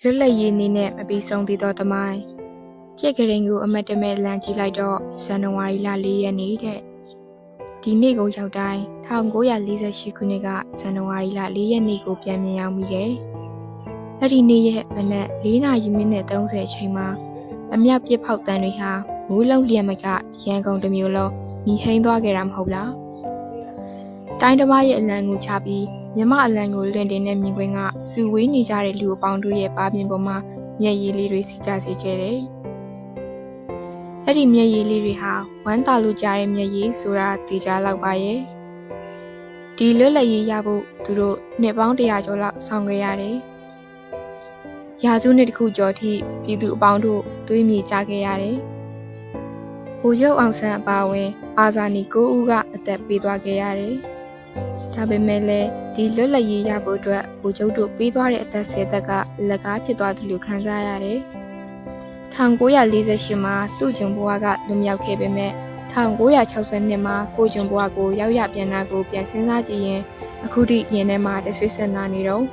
လွတ်လပ်ရေးနေ့နဲ့မပြီးဆုံးသေးသောသမိုင်းပြက်ကရင်ကိုအမတ်တမဲ့လမ်းကြည့်လိုက်တော့ဇန်နဝါရီလ4ရက်နေ့တဲ့ဒီနေ့ကိုရောက်တိုင်း1948ခုနှစ်ကဇန်နဝါရီလ4ရက်နေ့ကိုပြန်မြင်ရောက်မိတယ်။အဲ့ဒီနေ့ရဲ့မနက်4:30မိနစ်30အချိန်မှာအမြောက်ပစ်ဖောက်တန်းတွေဟာမိုးလုံးလျက်မကရန်ကုန်တစ်မျိုးလုံးမြည်ဟိန်းသွားခဲ့တာမဟုတ်လား။တိုင်းတစ်ပါးရဲ့အလံကိုချပြီးမြမအလံကိုလွင်တင်တဲ့မြင်ကွင်းကစုဝေးနေကြတဲ့လူအပေါင်းတို့ရဲ့ပါပြင်ပေါ်မှာမျက်ရည်လေးတွေစီကျစေခဲ့တယ်။အဲ့ဒီမျက်ရည်လေးတွေဟာဝမ်းသာလို့ကြားတဲ့မျက်ရည်ဆိုတာသိကြလောက်ပါရဲ့။ဒီလွတ်လပ်ရေးရဖို့သူတို့နှစ်ပေါင်း100ကျော်လောက်ဆောင်ခဲ့ရတယ်။ရာစုနှစ်တစ်ခုကျော်ထိပြည်သူအပေါင်းတို့တွေးမြေကြခဲ့ရတယ်။ဗိုလ်ချုပ်အောင်ဆန်းအပါအဝင်အာဇာနည်9ဦးကအသက်ပေးသွားခဲ့ရတယ်။ဒါပေမဲ့လည်းဒီလွတ်လပ်ရေးရဖို့အတွက်ဗိုလ်ချုပ်တို့ပေးသွားတဲ့အသက်10သက်ကလက်ကားဖြစ်သွားတယ်လို့ခံစားရတယ်။1948မှာသူ့ဂျုံဘွားကလွတ်မြောက်ခဲ့ပေမဲ့1962မှာကိုဂျုံဘွားကိုရောက်ရပြန်တာကိုပြန်စဉ်းစားကြည့်ရင်အခုထိရင်ထဲမှာတဆွေးဆက်နာနေတော့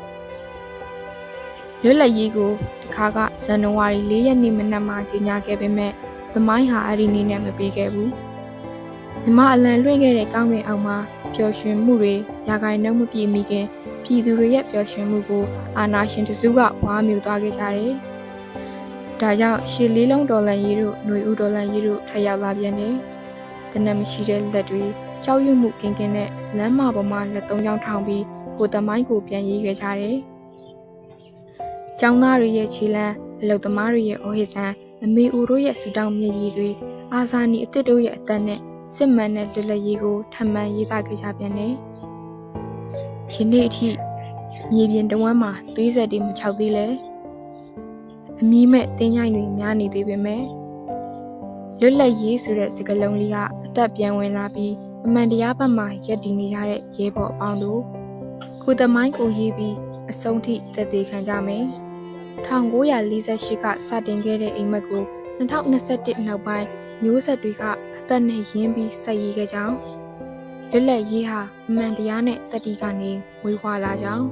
လွတ်လပ်ရေးကိုတခါကဇန်နဝါရီ4ရက်နေ့မနက်မှာကြီးညာခဲ့ပေမဲ့သမိုင်းဟာအဲ့ဒီနေ့နဲ့မပြီးခဲ့ဘူး။မြမအလံလွှင့်ခဲ့တဲ့ကောင်းကင်အောက်မှာပျော်ရွှင်မှုတွေရာဂိုင်နှုန်းမပြည့်မီခင်ပြည်သူတွေရဲ့ပျော်ရွှင်မှုကိုအာဏာရှင်တစုကဝါမြူသွားခဲ့ကြတယ်။ဒါကြောင့်ရှစ်လေးလုံးဒေါ်လာရေးတို့ຫນွေဦးဒေါ်လာရေးတို့ထပ်ရောက်လာပြန်တယ်။တနက်မရှိတဲ့လက်တွေကြောက်ရွံ့မှုကင်းကင်းနဲ့လမ်းမပေါ်မှာလက်သုံးချောင်းထောင်ပြီးကိုယ်သမိုင်းကိုပြန်ရေးခဲ့ကြတယ်။ကျောင်းသားတွေရဲ့ခြေလမ်းအလုပ်သမားတွေရဲ့အော်ဟစ်တန်အမေဦးတို့ရဲ့ဆူတောင်းမျက်ရည်တွေအာဇာနည်အစ်စ်တို့ရဲ့အသက်နဲ့စစ်မှန်တဲ့လွတ်လပ်ရေးကိုထပ်မံရေးသားခဲ့ကြပြန်တယ်။ယနေ့အထိမြေပြင်တဝမ်းမှာသွေးဆက်တွေမချောက်သေးလဲအမီးမဲ့တင်းရိုင်းတွေများနေသေးပေမဲ့လွတ်လပ်ရေးဆိုတဲ့စကားလုံးလေးကအသက်ပြန်ဝင်လာပြီးအမှန်တရားဘက်မှာရပ်တည်နေရတဲ့ရဲဘော်အပေါင်းတို့ကိုသမိုင်းကိုရေးပြီးအဆုံးထိသက်သေခံကြမယ်။1948ကစတင်ခဲ့တဲ့အိမ်မက်ကို2021နောက်ပိုင်းမျိုးဆက်တွေကအသက်နဲ့ရင်းပြီးဆက်ရေးခဲ့ကြောင်းလွတ်လပ်ရေးဟာအမှန်တရားနဲ့တတိကနေဝေဝါလာကြောင်း